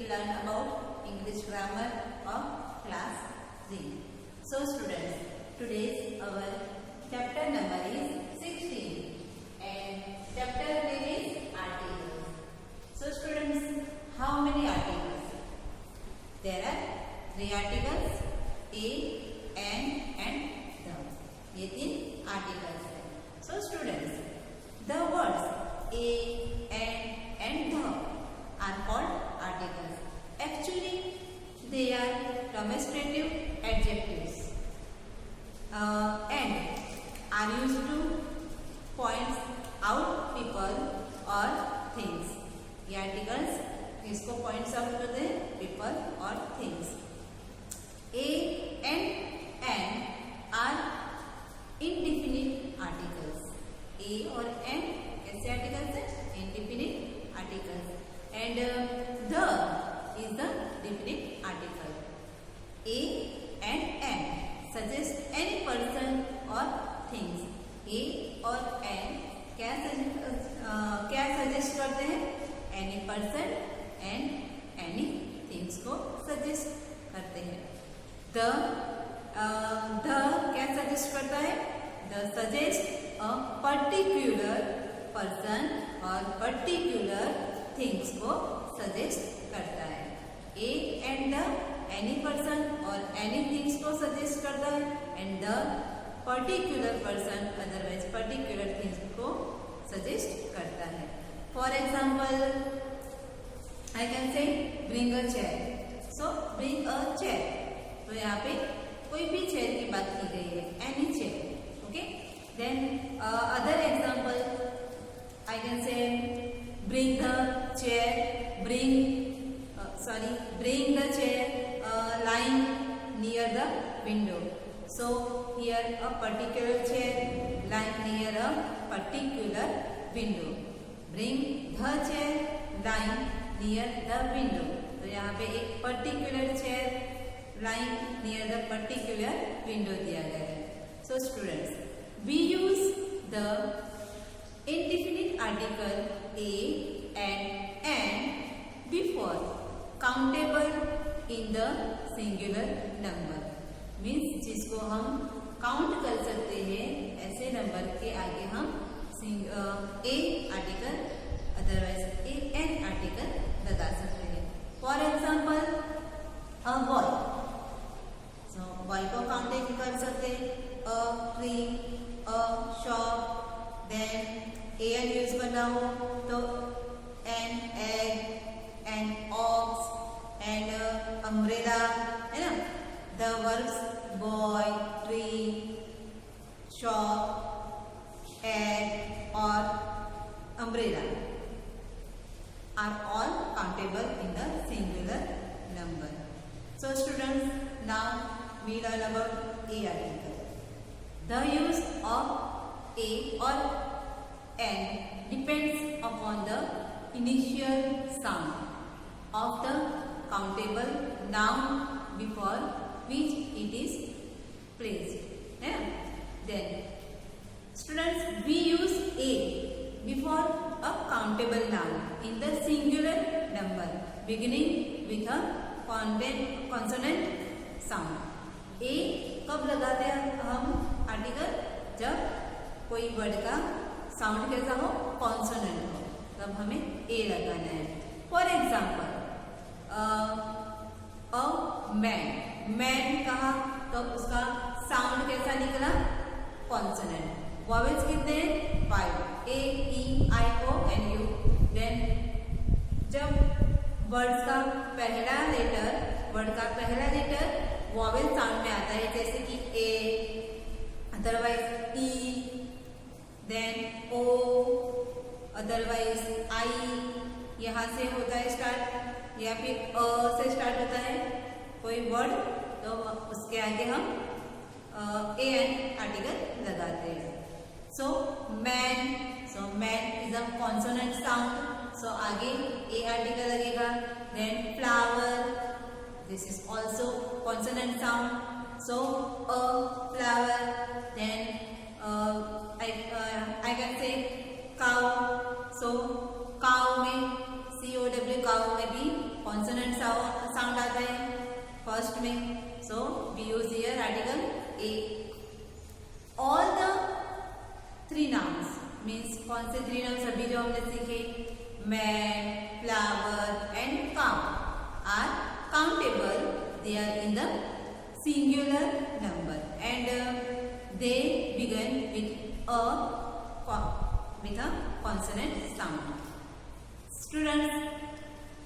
will learn about English grammar of class 3. So students, today's our chapter number is 16 and chapter name is articles. So students, how many articles? There are 3 articles, a, and the. ये 3 articles हैं. So students, the words a, and the are called articles. Actually, they are demonstrative adjectives and are used to point out people or things. ये articles किसको points out करते हैं? People or things. A and are indefinite articles. A और n कैसे articles हैं? Indefinite articles. And the is the definite article. A and n suggest any person or things. A और n क्या suggest करते हैं? Any person and any things को suggest करते हैं. The क्या suggest करता है? The suggest a particular person और particular things को suggest करता है. A and the any person और any things को suggest करता है and the particular person otherwise particular things को suggest करता है. For example, I can say bring a chair. So bring a chair. तो यहाँ पे कोई भी चेयर की बात की गई है, any chair. Okay. Then other example, I can say bring the chair. Bring the chair lying near the window. So here a particular chair lying near a particular window. Bring the chair lying near the window. तो यहाँ पे एक particular chair lying near the particular window दिया गया है. So students, we use the indefinite article a and before countable in the singular number. Means जिसको हम count कर सकते हैं ऐसे नंबर के आगे हम a article otherwise a n article लगा सकते हैं. For example, a boy. So boy को काउंट कर सकते हैं. A tree, a shop, then an use करना हो तो an egg, an ox, and umbrella, है ना. The verbs boy, tree, shop, egg or umbrella are all countable in the singular number. So students, now we learn about a article. The use of a or n depends upon the initial sound of the countable noun before which it is placed. Yeah? Then students, we use a before a countable noun in the singular number beginning with a consonant sound. A कब लगाते हैं हम article? जब कोई word का sound कैसा हो? Consonant हो, तब हमें ए लगाना है. फॉर एग्जाम्पल, अ मैन कहा तो उसका साउंड कैसा निकला? कॉन्सोनेंट. वॉवेल्स कितने हैं? 5. ए, ई, आई, ओ एंड यू. देन जब वर्ड का पहला लेटर वॉवेल साउंड में आता है जैसे कि A, otherwise E, then O, otherwise I, यहाँ से होता है स्टार्ट या फिर अ से स्टार्ट होता है कोई वर्ड तो उसके आगे हम ए एन आर्टिकल लगाते हैं. So man is a consonant sound. So आगे ए आर्टिकल लगेगा. Then flower, this is also consonant sound. So a flower. Then I can say cow. So cow में cow में भी कॉन्सोनेंट साउंड आता है first में, so we use here article a. All the three nouns means कौन से three nouns अभी जो हमने सीखे, man, flower and cow are countable, they are in the singular number and they begin with a consonant sound. Students,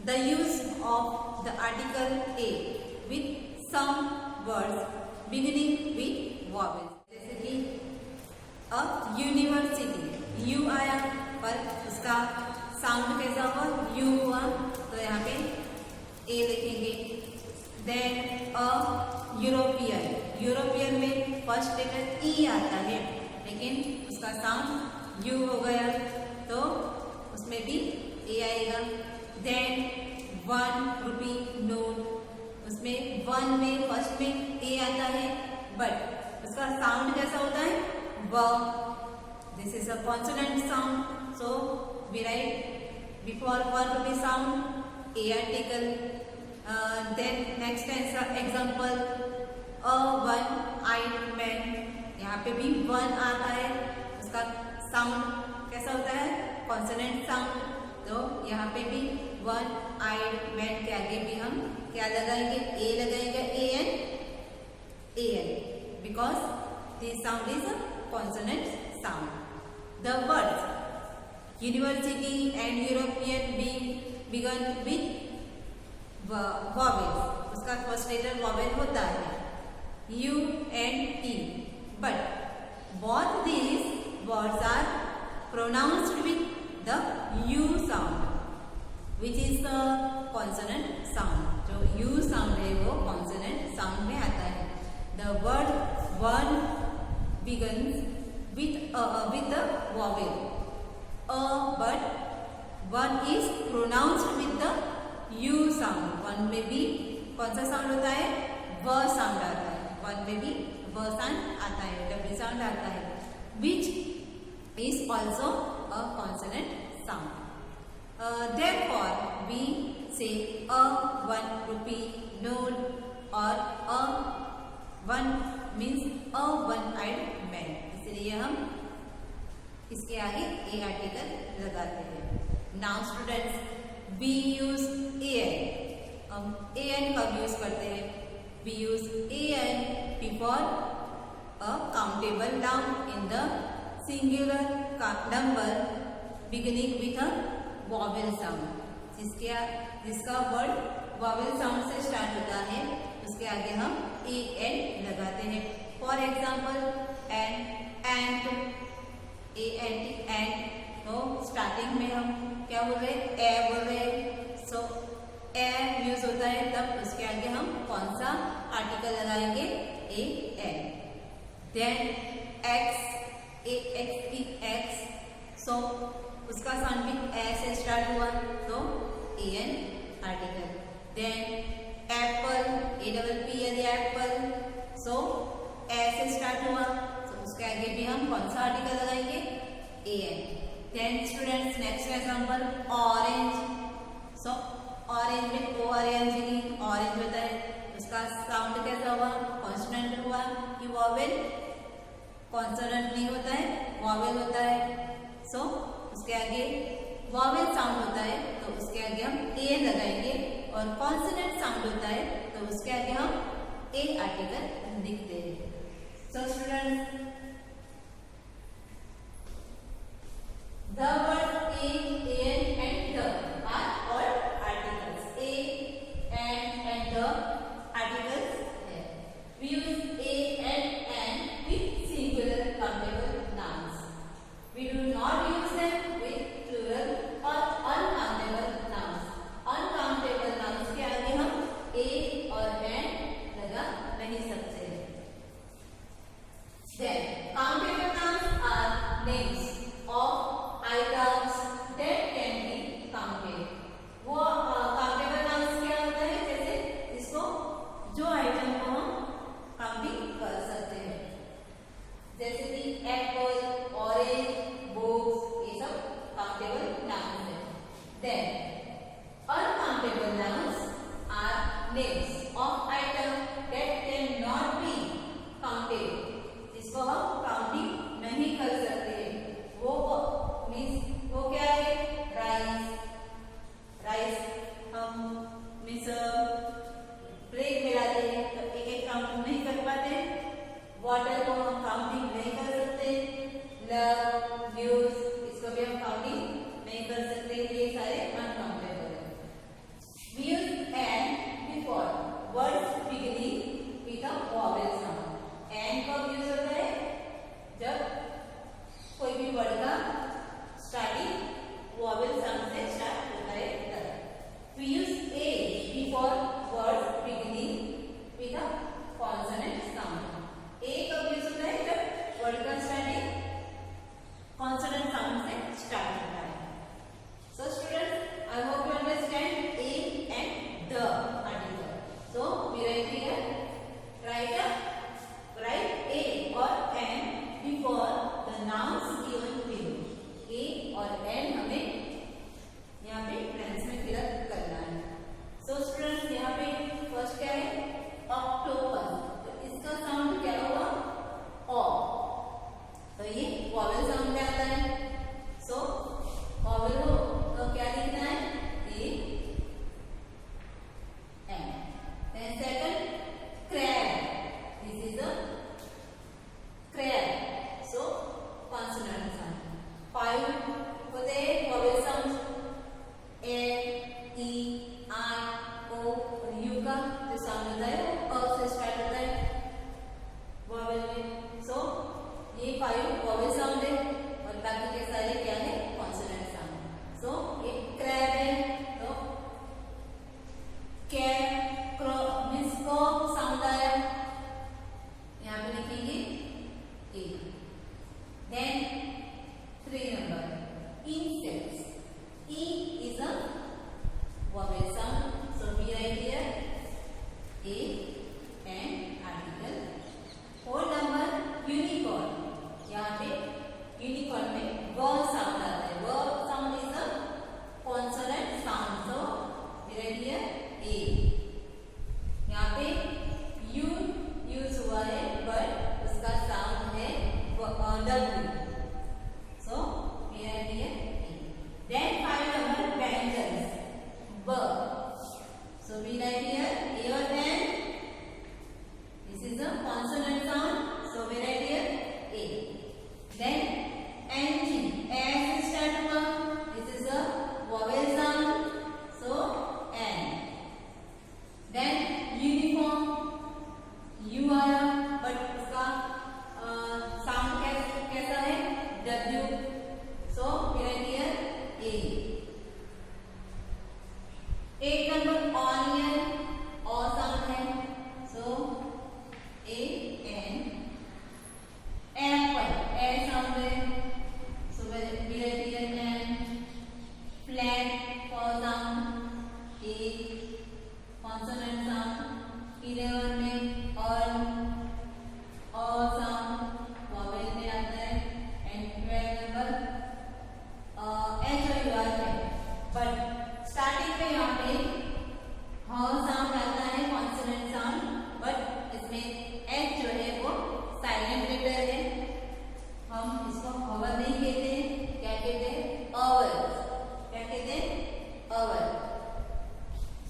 the use of the article a with some words beginning with vowels, जैसे कि a university, u आया पर उसका sound कैसा हुआ, u हुआ, तो यहाँ पे a लिखेंगे। देन अ यूरोपियन, यूरोपियन में फर्स्ट लेटर ई आता है लेकिन उसका साउंड यू हो गया तो उसमें भी ए आएगा। देन 1 रुपी नोट, उसमें 1 में फर्स्ट में ए आता है बट उसका साउंड कैसा होता है, व। This is a consonant sound, so we write before 1 rupee sound a article. Then next example a one eyed man, यहाँ पे भी 1 आता है, उसका साउंड कैसा होता है, कॉन्सोनेंट साउंड, तो यहाँ पे भी 1 आइड मैन के आगे भी हम क्या लगाएंगे, ए लगाएंगे, a an because this sound is a consonant sound. The words university and European begin with vowels, उसका फर्स्ट लेटर वॉवेल होता है U and T, but both these words are pronounced with the U sound, which is the consonant sound. जो U sound है वो consonant sound में आता है। The word one begins with the vowel but one is pronounced with the U sound. One में भी कौन सा साउंड होता है, व साउंड आता है, वन में भी व साउंड आता है, डब्ल्यू साउंड आता है, which is also a consonant sound. Therefore we say a 1 rupee note और अ 1 मीन्स अ 1 आइड मैन, इसलिए हम इसके आगे ए आर्टिकल लगाते हैं। Now students, we use a an, हम ए एन कब यूज करते हैं, we use a an before a countable noun in the singular number beginning with a vowel sound, जिसका वर्ड वॉवेल साउंड से start होता है, उसके आगे हम ए एन लगाते हैं। For example an, and, a and and, तो स्टार्टिंग में हम क्या बोल रहे हैं, ए बोल रहे हैं, सो ए यूज होता है तब उसके आगे हम कौन सा आर्टिकल लगाएंगे, a an. Then X, A X E X, so उसका साउंड भी ए से स्टार्ट हुआ तो a an article. Then apple, A double P यदि एप्पल, सो ए से स्टार्ट हुआ तो उसके आगे भी हम कौन सा आर्टिकल लगाएंगे, a an. Then students next example orange, so orange में ऑरेंज होता है, उसका साउंड कैसा हुआ, कॉन्सोनेंट हुआ कि वॉवेल, कॉन्सोनेंट नहीं होता है, वॉवेल होता है, सो उसके आगे वॉवेल साउंड होता है तो उसके आगे हम ए लगाएंगे, और कॉन्सोनेंट साउंड होता है तो उसके आगे हम ए आर्टिकल लिखते हैं। So students, the word a, an and the are all articles. A and the articles है. We use a and with singular countable nouns. We do not use them with plural or uncountable nouns. Uncountable nouns के आगे हम a और and लगा नहीं सकते। Then countable nouns are names of items that can be counted. वो countable nouns क्या होता है, जैसे इसको जो आइटम को हम काउंटिंग कर सकते हैं, जैसे कि एप्पल, ऑरेंज, बुक्स, ये सब काउंटेबल नाउन्स है। Then uncountable nouns names of item that can not be counted, जिसको हम काउंटिंग नहीं कर सकते, वो मीन्स वो क्या है, राइस। राइस हम मीन्स प्लेट में लाते हैं तो एक एक काउंटिंग नहीं कर पाते, वाटर को हम काउंटिंग नहीं कर सकते, लव यूज इसको भी हम काउंटिंग नहीं कर सकते, ये सारे अनकाउंटेबल है। We use and before words beginning with a vowel sound. And कब यूज होता है, जब कोई भी वर्ड का स्टार्टिंग वॉवेल साउंड से स्टार्ट होता है तब। We use a before words beginning with a consonant sound. a कब यूज होता है, जब वर्ड का स्टार्टिंग consonant sound से स्टार्ट होता है। So students, I hope you understand a and the article. So we write here, write a or an before the nouns given below. a और n हमें यहाँ पे फ्रेंड्स में fill up करना है। So students, यहाँ पे फर्स्ट क्या है, ऑक्टोपस, तो इसका साउंड क्या होगा, ओ, तो ये वॉवेल साउंड में आता है। सो वॉवेल हो तो क्या लिखना है, a an. Then second crab, this is a crab, so consonant sound. 5 होते हैं वॉवेल साउंड, ए ई आई ओ और यू का जो साउंड होता है अ से स्टार्ट होता है वॉवेल में। सो ये 5 वॉवेल साउंड है और बाकी के सारे क्या है, कॉन्सोनेंट साउंड। सो ये क्रैब है, तो कैट क्रो मीन्स को साउंड आया, यहाँ पे लिखेंगे a. Then 3 number insects, E is a vowel sound, so we write here a and article. 4 number unicorn, यहाँ पे यूनिकॉर्न में व साउंड आता है, व sound is a consonant sound, so we write here a. यहाँ पे यू यूज हुआ है बट उसका साउंड है W, so we write here a. Then 5 number bangles, ब, so we write here a और an, this is a consonant sound, so we write here a. Then engine, as start hua, this is a vowel sound, so n. Then uniform, u आया but उसका sound कैसा है, w, so we write here a. 8 number onion, O sound है, so A N। apple, A sound है, so we write here N। flag, O sound, A consonant sound। 11 में on, O sound vowel में आता है। and 12 number H और U है, but starting में यहाँ पे H साउंड आता है, consonant sound, बट इसमें एच जो है वो साइलेंट लेटर है, हम इसको अवर नहीं कहते, क्या कहते हैं, अवर, क्या कहते हैं, अवर।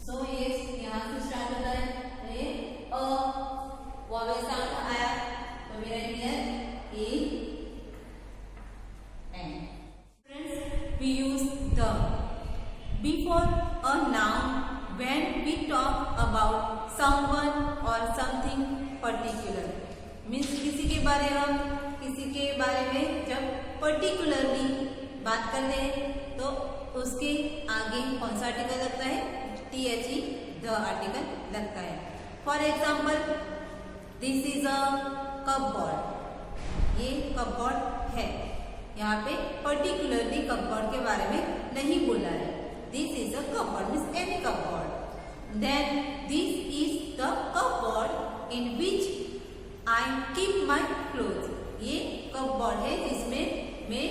सो ये यहाँ से स्टार्ट होता है, तो ये अ वॉवेल साउंड आया, तो we write here a an. Friends, we use the before a noun when we talk about someone or something particular, means किसी के बारे में जब particularly बात करते हैं तो उसके आगे कौन सा आर्टिकल लगता है, THE, the आर्टिकल लगता है। For example, this is a cupboard, ये कपबोर्ड है, यहाँ पे पर्टिकुलरली कपबोर्ड के बारे में नहीं बोला है। This is a cupboard, means any cupboard. Then this is the cupboard in which I keep my clothes. ये cupboard है जिसमें मैं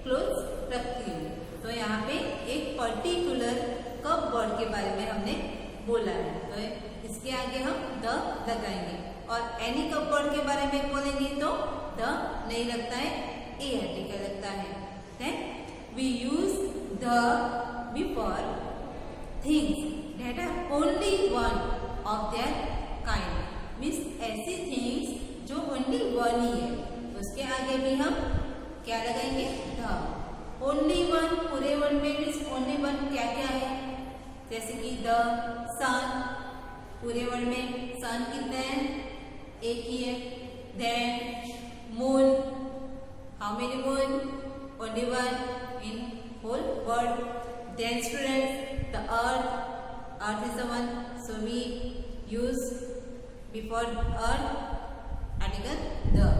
clothes रखती हूँ। तो यहाँ पे एक पर्टिकुलर कपबोर्ड के बारे में हमने बोला है, तो इसके आगे हम द लगाएंगे। और एनी कपबोर्ड के बारे में बोलेंगे तो द नहीं लगता है, ए आर्टिकल लगता है। Then we use the before things that are only one of their kind, means ऐसी थिंग्स जो ओनली वन ही है, तो उसके आगे भी हम क्या लगाएंगे, द। ओनली वन पूरे वन में मीन्स ओनली वन क्या क्या है, जैसे कि द सन, पूरे वर्ड में सन कितने हैं, एक ही है। Then moon, how many moon, only one in whole world. Then students the earth is the one, so we use before earth article the.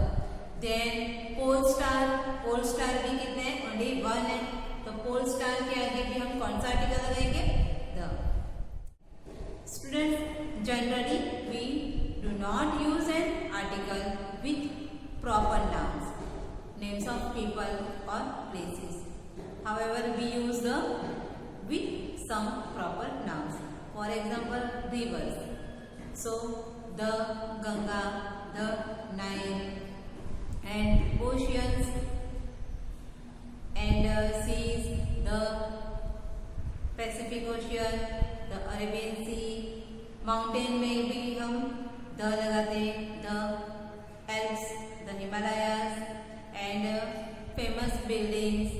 Then pole star भी कितने हैं, ओनली वन है, तो पोल स्टार के आगे भी हम कौन सा आर्टिकल लगाएंगे, the. Students, generally we do not use an article with proper nouns, names of people or places. However, we use the with some proper nouns. For example, rivers. So, the Ganga, the Nile, and oceans and seas, the Pacific Ocean, the Arabian Sea, mountain में भी हम the लगाते हैं, the Alps, the Himalayas, and famous buildings,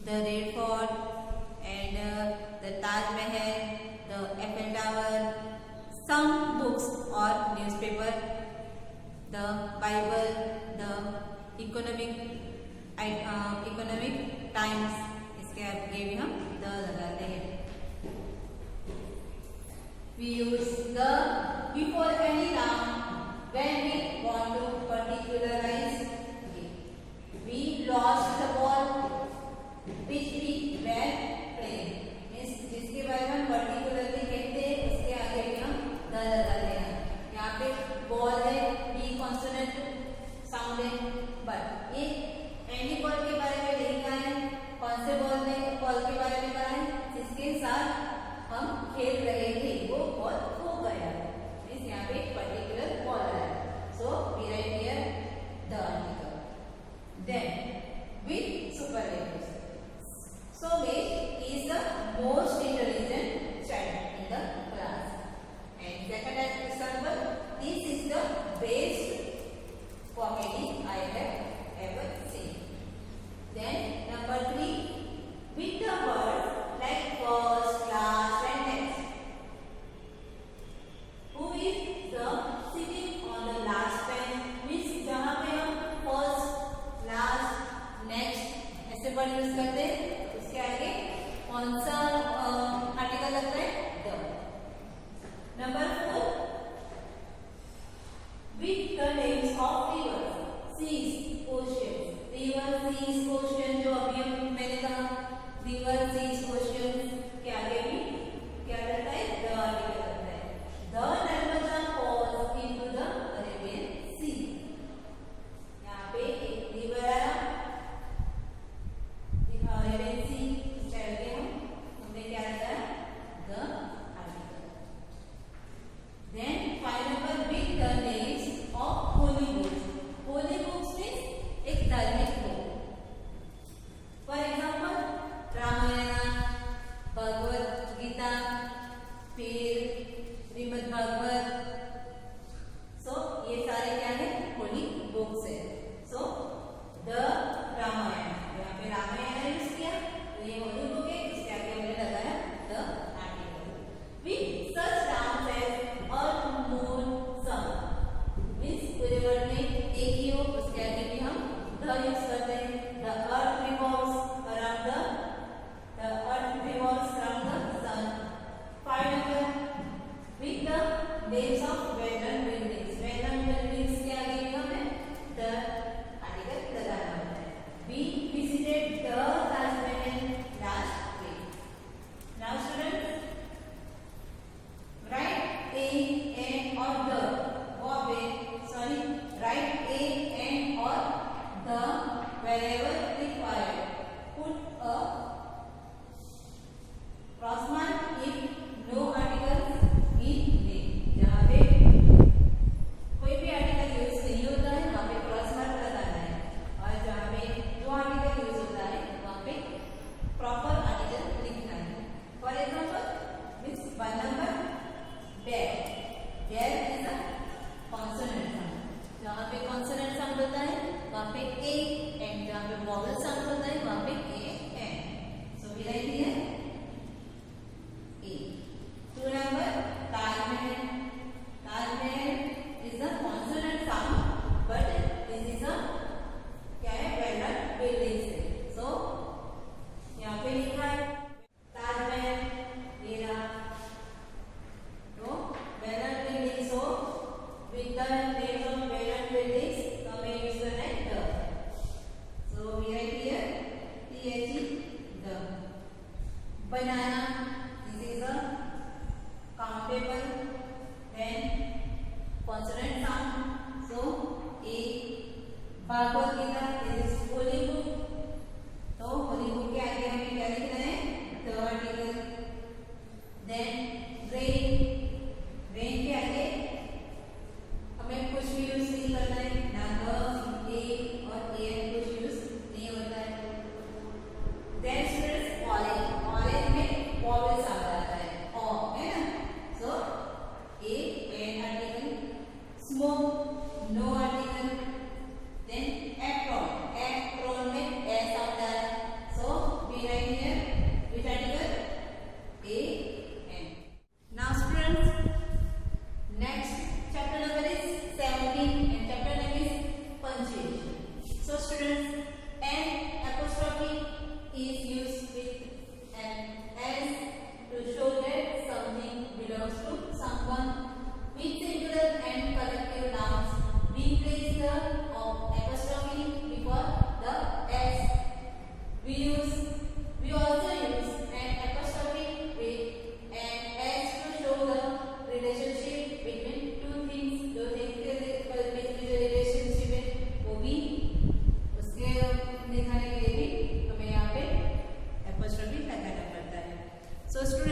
the Red Fort and the Taj Mahal, the Eiffel Tower, some books और newspaper, the Bible, the Economic Times, इसके आगे भी हम द लगाते हैं। We use the before any noun when we want to particularize. We lost the ball which we were playing. Means जिसके बारे में particularly कहते हैं उसके आगे भी हम द लगाते हैं। यहाँ पे बॉल है, बी कॉन्सोनेंट साउंड है, बट ये एनी बॉल के बारे में नहीं कहा है, कौन से बॉल के बारे में कहा है, जिसके साथ हम खेल रहे थे वो बॉल खो गया। इस यहाँ पे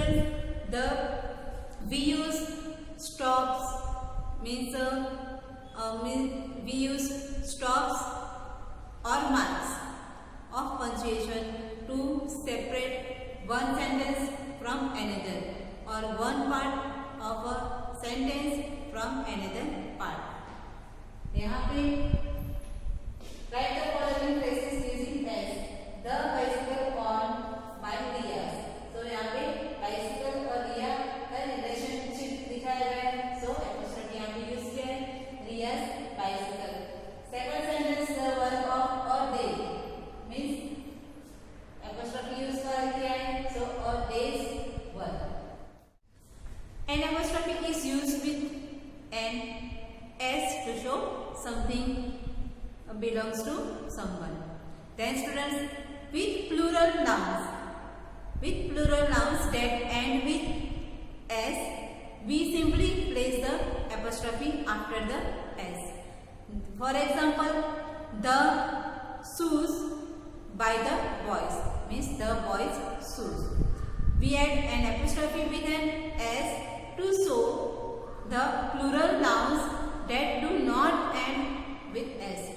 students, we use stops means we use stops or marks of punctuation to separate one sentence from another or one part of a sentence from another part. यहाँ पे write the following phrases using S. The bicycle on by Riya. So यहाँ पे bicycle और रिया का relationship दिखाया गया है. So apostrophe यहाँ पे यूज किया है. Riya's bicycle. Second sentence, the work of or they means apostrophe use किया है. So or day's work. An apostrophe is used with an S to show something belongs to someone. Then students, with plural nouns that end with S, we simply place the apostrophe after the S. For example, the shoes by the boys means the boys' shoes. We add an apostrophe with an S to show the plural nouns that do not end with S.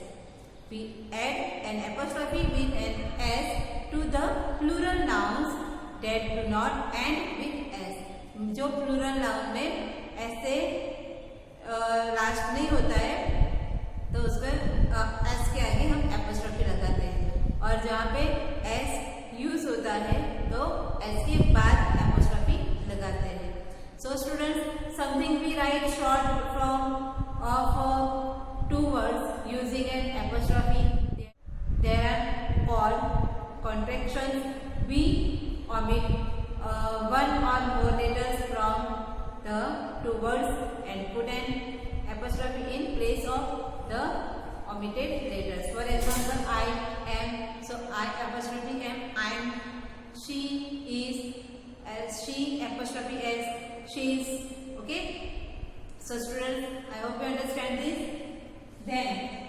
We add an apostrophe with an S to the plural nouns that do not end with S. जो plural noun में ऐसे last नहीं होता है तो उसमें S के आगे हम apostrophe लगाते हैं और जहाँ पे S यूज होता है तो S के बाद apostrophe लगाते हैं. So students, something we write short form of two words using an apostrophe. There are called contractions. We omit one or more letters from the two words and put an apostrophe in place of the omitted letters. For example, I am. So I apostrophe am. I am. She is. As she apostrophe as she is. Okay. So students, I hope you understand this. Then